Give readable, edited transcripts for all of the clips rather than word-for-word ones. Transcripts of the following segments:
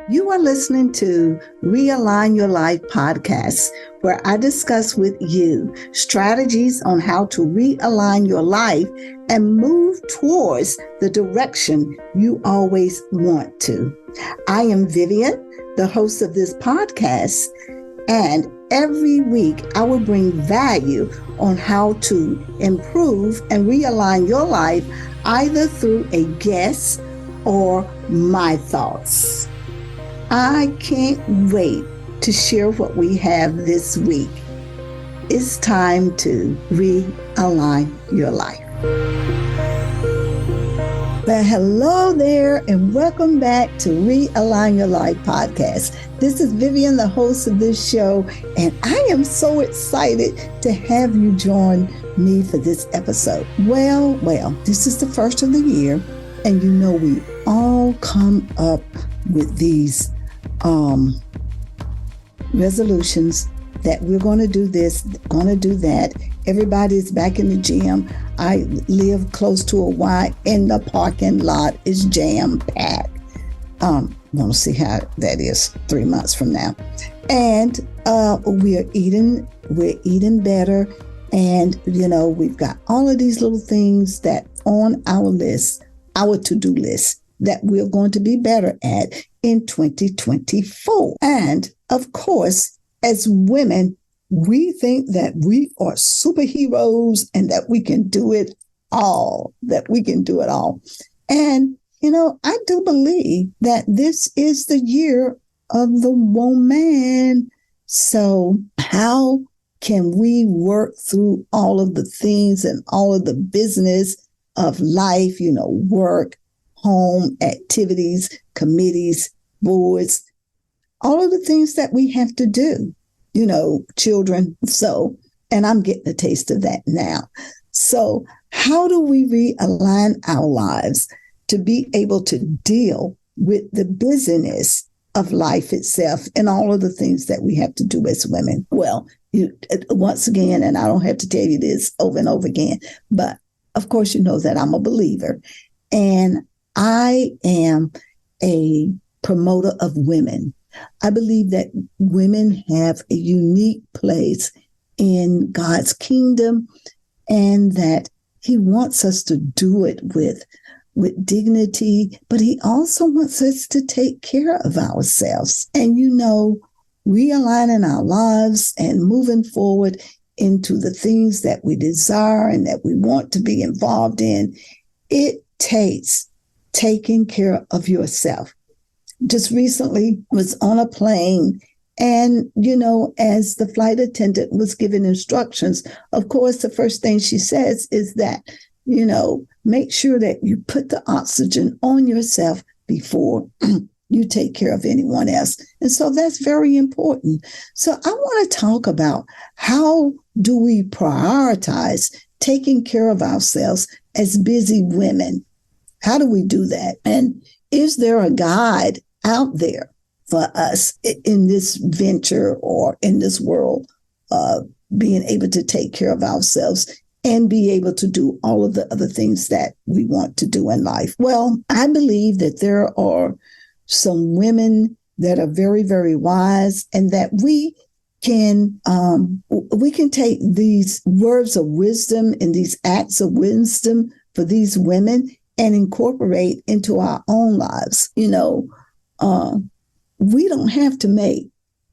You are listening to Realign Your Life podcast, where I discuss with you strategies on how to realign your life and move towards the direction you always want to. I am Vivian, the host of this podcast, and every week I will bring value on how to improve and realign your life either through a guest or my thoughts. I can't wait to share what we have this week. It's time to realign your life. Well, hello there, and welcome back to Realign Your Life podcast. This is Vivian, the host of this show, and I am so excited to have you join me for this episode. Well, this is the first of the year, and you know we all come up with these resolutions that we're going to do this, going to do that. Everybody's back in the gym. I live close to a Y, and the parking lot is jam-packed. Want to see how that is 3 months from now. And we're eating better. And, you know, we've got all of these little things that on our list, our to-do list, that we're going to be better at in 2024. And of course, as women, we think that we are superheroes and that we can do it all, And, you know, I do believe that this is the year of the woman. So how can we work through all of the things and all of the business of life, you know, work, home, activities, committees, boards, all of the things that we have to do, you know, children. So, and I'm getting a taste of that now. So how do we realign our lives to be able to deal with the busyness of life itself and all of the things that we have to do as women? Well, once again, and I don't have to tell you this over and over again, but of course, you know that I'm a believer, and I am a promoter of women. I believe that women have a unique place in God's kingdom, and that He wants us to do it with dignity, but He also wants us to take care of ourselves. And, you know, realigning our lives and moving forward into the things that we desire and that we want to be involved in, it takes taking care of yourself. Just recently was on a plane, and, you know, as the flight attendant was giving instructions, of course, the first thing she says is that, you know, make sure that you put the oxygen on yourself before you take care of anyone else. And so that's very important. So I want to talk about how do we prioritize taking care of ourselves as busy women? How do we do that? And is there a guide out there for us in this venture or in this world of being able to take care of ourselves and be able to do all of the other things that we want to do in life? Well, I believe that there are some women that are very, very wise, and that we can take these words of wisdom and these acts of wisdom for these women and incorporate into our own lives. You know, we don't have to make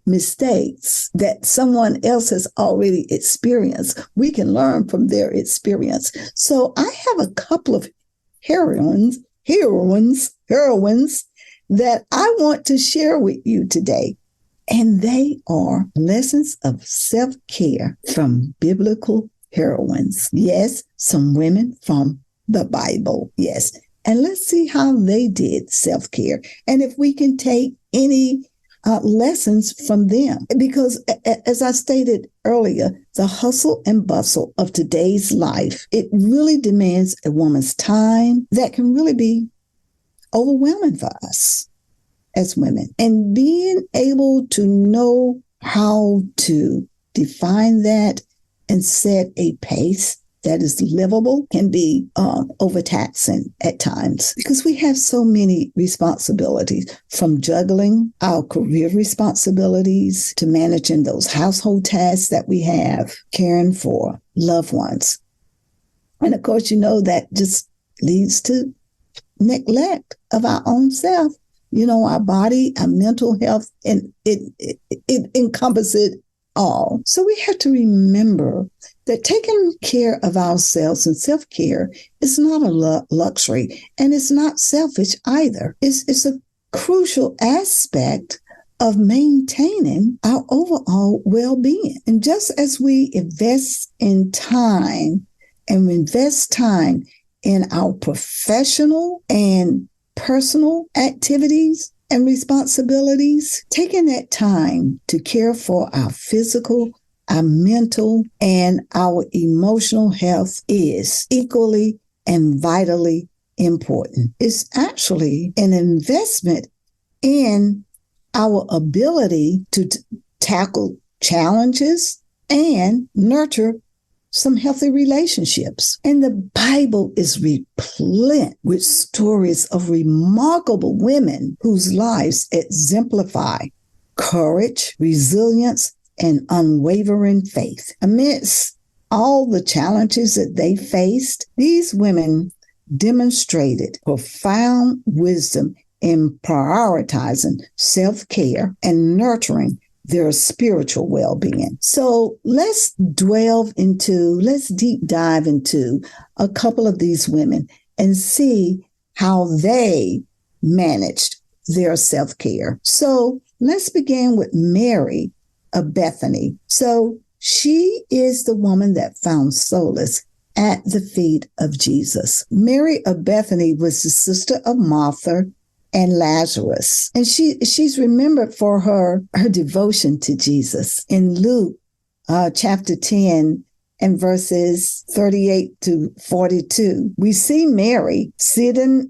mistakes that someone else has already experienced. We can learn from their experience. So I have a couple of heroines that I want to share with you today. And they are lessons of self-care from biblical heroines. Yes, some women from the Bible. Yes. And let's see how they did self-care, and if we can take any lessons from them. Because as I stated earlier, the hustle and bustle of today's life, it really demands a woman's time that can really be overwhelming for us as women. And being able to know how to define that and set a pace that is livable can be overtaxing at times because we have so many responsibilities, from juggling our career responsibilities to managing those household tasks that we have, caring for loved ones. And of course, that just leads to neglect of our own self, our body, our mental health, and it encompasses it all. So we have to remember that taking care of ourselves and self-care is not a luxury, and it's not selfish either. It's a crucial aspect of maintaining our overall well-being. And just as we invest in time and invest time in our professional and personal activities and responsibilities, taking that time to care for our physical, our mental, and our emotional health is equally and vitally important. It's actually an investment in our ability to tackle challenges and nurture some healthy relationships. And the Bible is replete with stories of remarkable women whose lives exemplify courage, resilience, and unwavering faith. Amidst all the challenges that they faced, these women demonstrated profound wisdom in prioritizing self-care and nurturing their spiritual well-being. So let's deep dive into a couple of these women and see how they managed their self-care. So let's begin with Mary of Bethany. So she is the woman that found solace at the feet of Jesus. Mary of Bethany was the sister of Martha and Lazarus. And she's remembered for her devotion to Jesus. In Luke chapter 10 and verses 38 to 42, we see Mary sitting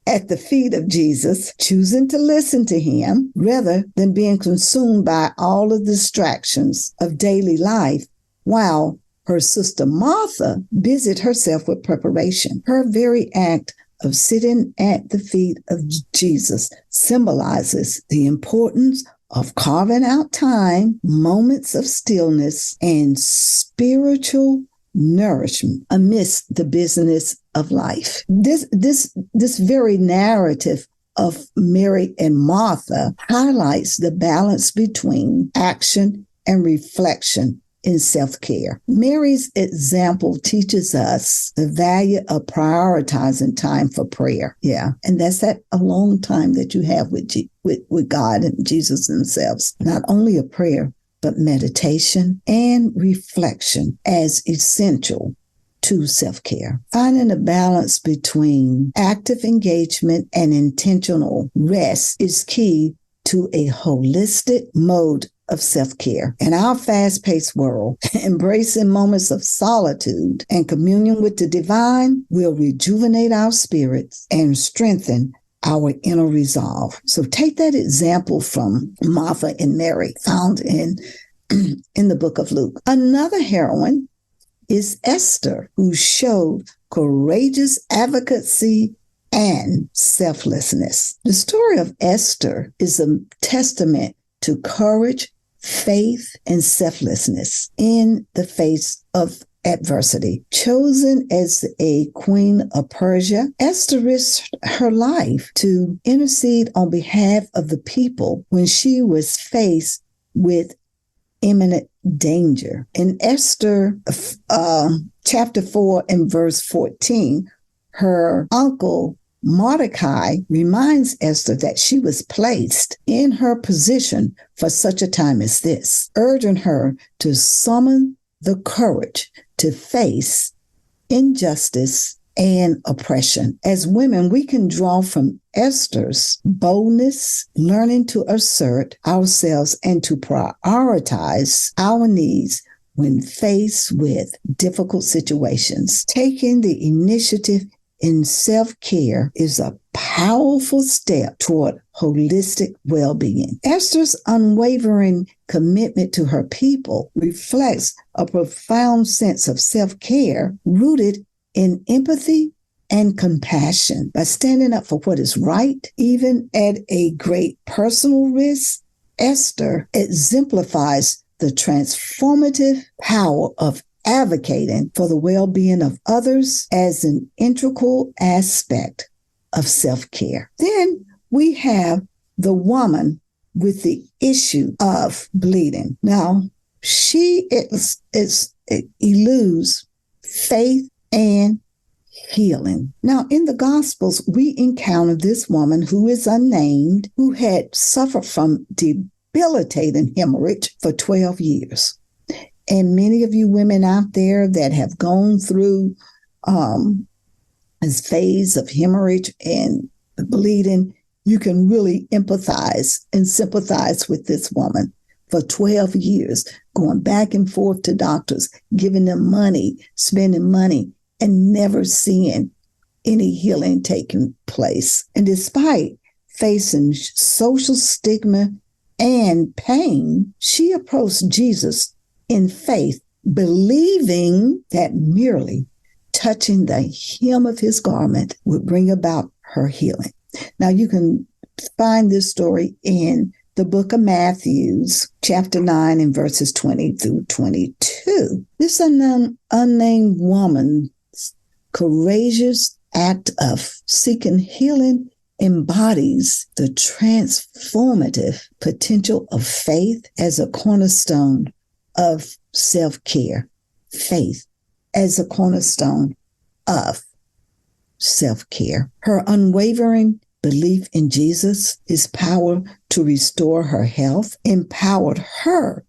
at the feet of Jesus, choosing to listen to him rather than being consumed by all of the distractions of daily life, while her sister Martha busied herself with preparation. Her very act of sitting at the feet of Jesus symbolizes the importance of carving out time, moments of stillness, and spiritual nourishment amidst the busyness of life. This very narrative of Mary and Martha highlights the balance between action and reflection in self-care. Mary's example teaches us the value of prioritizing time for prayer. Yeah. And that's that alone time that you have with God and Jesus themselves. Not only a prayer, but meditation and reflection as essential to self-care. Finding a balance between active engagement and intentional rest is key to a holistic mode of self-care. In our fast-paced world, embracing moments of solitude and communion with the divine will rejuvenate our spirits and strengthen our inner resolve. So take that example from Martha and Mary found in the book of Luke. Another heroine is Esther, who showed courageous advocacy and selflessness. The story of Esther is a testament to courage, faith, and selflessness in the face of adversity. Chosen as a queen of Persia, Esther risked her life to intercede on behalf of the people when she was faced with imminent danger. In Esther chapter 4 and verse 14, her uncle Mordecai reminds Esther that she was placed in her position for such a time as this, urging her to summon the courage to face injustice and oppression. As women, we can draw from Esther's boldness, learning to assert ourselves and to prioritize our needs when faced with difficult situations. Taking the initiative in self-care is a powerful step toward holistic well-being. Esther's unwavering commitment to her people reflects a profound sense of self-care rooted in empathy and compassion. By standing up for what is right, even at a great personal risk, Esther exemplifies the transformative power of advocating for the well-being of others as an integral aspect of self-care. Then we have the woman with the issue of bleeding. Now, she eludes faith and healing. Now, in the Gospels, we encounter this woman who is unnamed, who had suffered from debilitating hemorrhage for 12 years. And many of you women out there that have gone through this phase of hemorrhage and bleeding, you can really empathize and sympathize with this woman for 12 years, going back and forth to doctors, giving them money, spending money, and never seeing any healing taking place. And despite facing social stigma and pain, she approached Jesus in faith, believing that merely touching the hem of his garment would bring about her healing. Now, you can find this story in the book of Matthew, chapter 9, and verses 20 through 22. This unnamed woman's courageous act of seeking healing embodies the transformative potential of faith as a cornerstone of self-care. Faith as a cornerstone of self-care. Her unwavering belief in Jesus, his power to restore her health, empowered her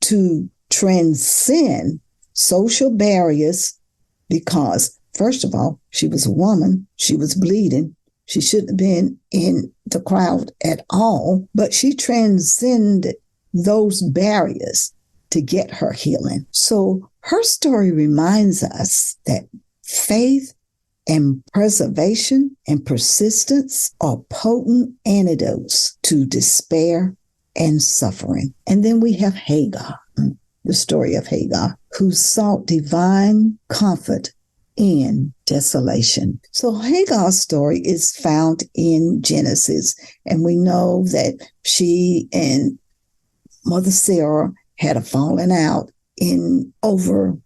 to transcend social barriers because, first of all, she was a woman, she was bleeding, she shouldn't have been in the crowd at all, but she transcended those barriers to get her healing. So her story reminds us that faith and preservation and persistence are potent antidotes to despair and suffering. And then we have Hagar, the story of Hagar, who sought divine comfort in desolation. So Hagar's story is found in Genesis, and we know that she and Mother Sarah had a falling out over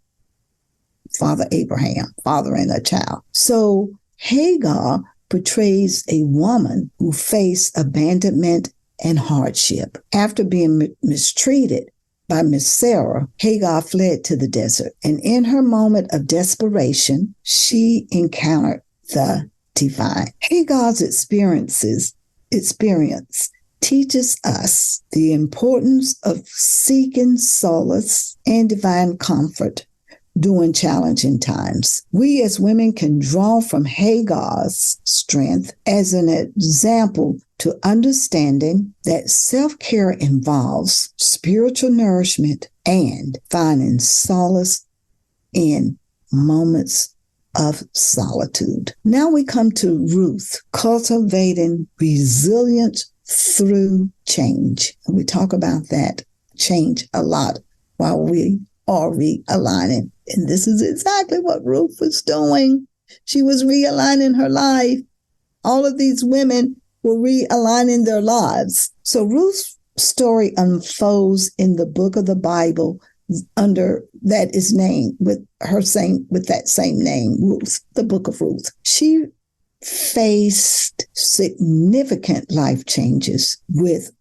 Father Abraham, father and a child. So Hagar portrays a woman who faced abandonment and hardship. After being mistreated by Miss Sarah, Hagar fled to the desert. And in her moment of desperation, she encountered the divine. Hagar's experience teaches us the importance of seeking solace and divine comfort during challenging times. We as women can draw from Hagar's strength as an example to understanding that self-care involves spiritual nourishment and finding solace in moments of solitude. Now we come to Ruth, cultivating resilience through change. We talk about that change a lot while we are realigning. And this is exactly what Ruth was doing. She was realigning her life. All of these women were realigning their lives. So Ruth's story unfolds in the book of the Bible under that is named with that same name, Ruth, the book of Ruth. She faced significant life changes with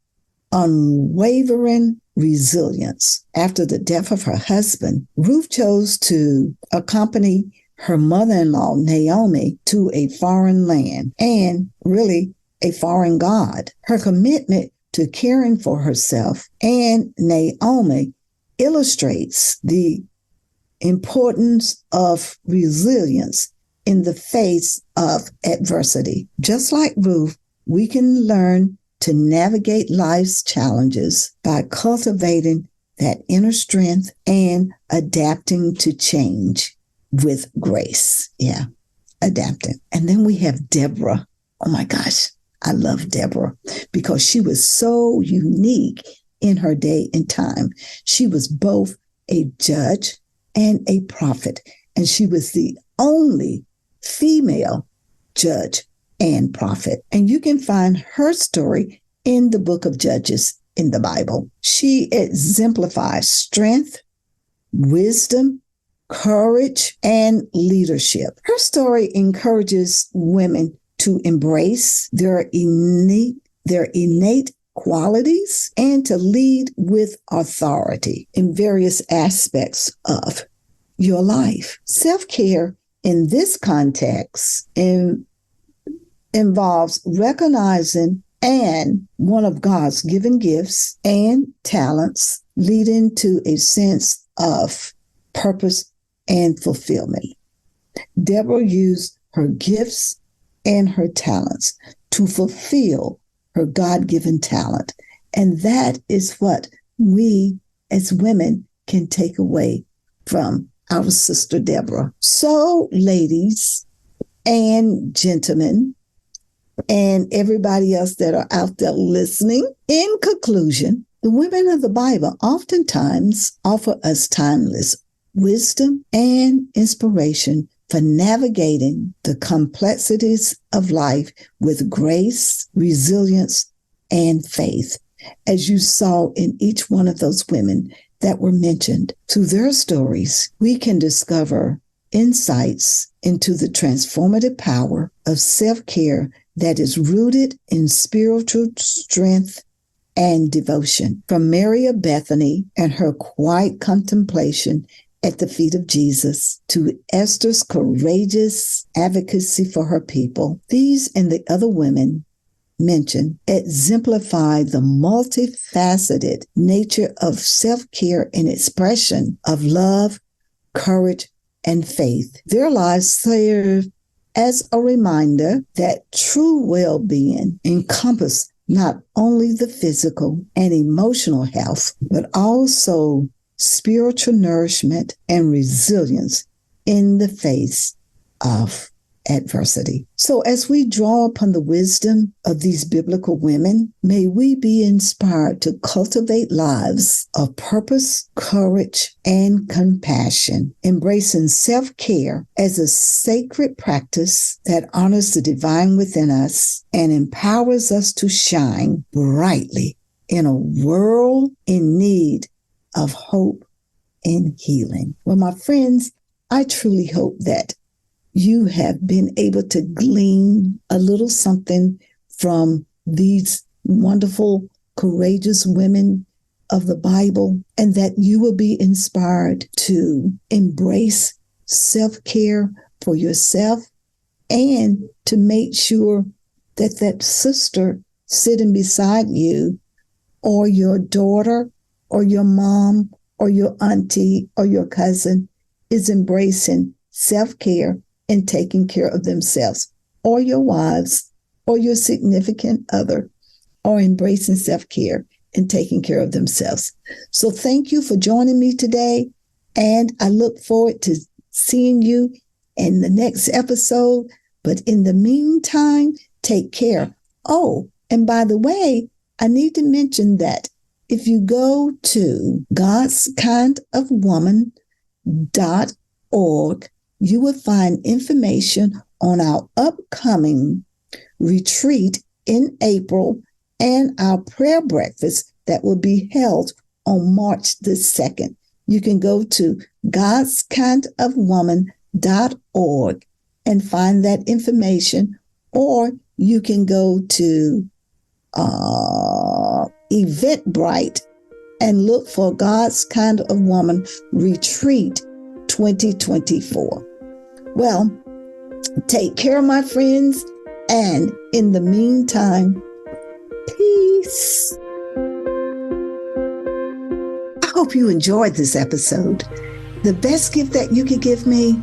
unwavering resilience. After the death of her husband, Ruth chose to accompany her mother-in-law, Naomi, to a foreign land and really a foreign God. Her commitment to caring for herself and Naomi illustrates the importance of resilience in the face of adversity. Just like Ruth, we can learn to navigate life's challenges by cultivating that inner strength and adapting to change with grace. Yeah. adapting. And then we have Deborah. Oh my gosh, I love Deborah because she was so unique in her day and time. She was both a judge and a prophet, and she was the only female judge and prophet. And you can find her story in the book of Judges in the Bible. She exemplifies strength, wisdom, courage, and leadership. Her story encourages women to embrace their innate qualities and to lead with authority in various aspects of your life. Self-care in this context involves recognizing and one of God's given gifts and talents, leading to a sense of purpose and fulfillment. Deborah used her gifts and her talents to fulfill her God-given talent. And that is what we as women can take away from our sister Deborah. So, ladies and gentlemen, and everybody else that are out there listening, in conclusion, the women of the Bible oftentimes offer us timeless wisdom and inspiration for navigating the complexities of life with grace, resilience, and faith. As you saw in each one of those women that were mentioned, through their stories, we can discover insights into the transformative power of self-care that is rooted in spiritual strength and devotion. From Mary of Bethany and her quiet contemplation at the feet of Jesus to Esther's courageous advocacy for her people, these and the other women mentioned exemplify the multifaceted nature of self-care and expression of love, courage, and faith. Their lives serve as a reminder that true well-being encompasses not only the physical and emotional health, but also spiritual nourishment and resilience in the face of adversity. So as we draw upon the wisdom of these biblical women, may we be inspired to cultivate lives of purpose, courage, and compassion, embracing self-care as a sacred practice that honors the divine within us and empowers us to shine brightly in a world in need of hope and healing. Well, my friends, I truly hope that you have been able to glean a little something from these wonderful, courageous women of the Bible, and that you will be inspired to embrace self-care for yourself and to make sure that that sister sitting beside you, or your daughter, or your mom, or your auntie, or your cousin is embracing self-care and taking care of themselves, or your wives, or your significant other, or embracing self-care and taking care of themselves. So thank you for joining me today, and I look forward to seeing you in the next episode. But in the meantime, take care. Oh, and by the way, I need to mention that if you go to godskindofwoman.org, you will find information on our upcoming retreat in April and our prayer breakfast that will be held on March the 2nd. You can go to godskindofwoman.org and find that information, or you can go to Eventbrite and look for God's Kind of Woman Retreat 2024. Well, take care, my friends, and in the meantime, peace. I hope you enjoyed this episode. The best gift that you could give me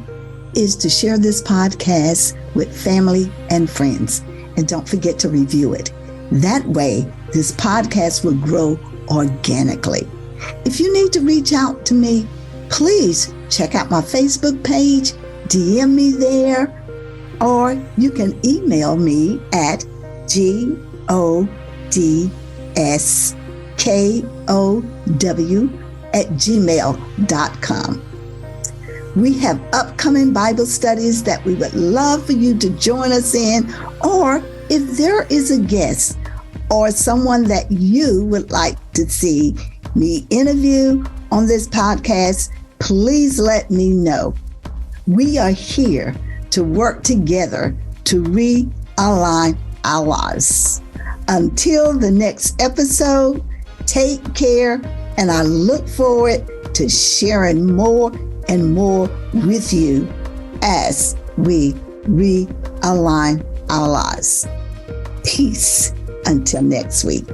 is to share this podcast with family and friends. And don't forget to review it. That way, this podcast will grow organically. If you need to reach out to me, please check out my Facebook page, DM me there, or you can email me at godskow@gmail.com. We have upcoming Bible studies that we would love for you to join us in, or if there is a guest or someone that you would like to see me interview on this podcast, please let me know. We are here to work together to realign our lives. Until the next episode, take care, and I look forward to sharing more and more with you as we realign our lives. Peace until next week.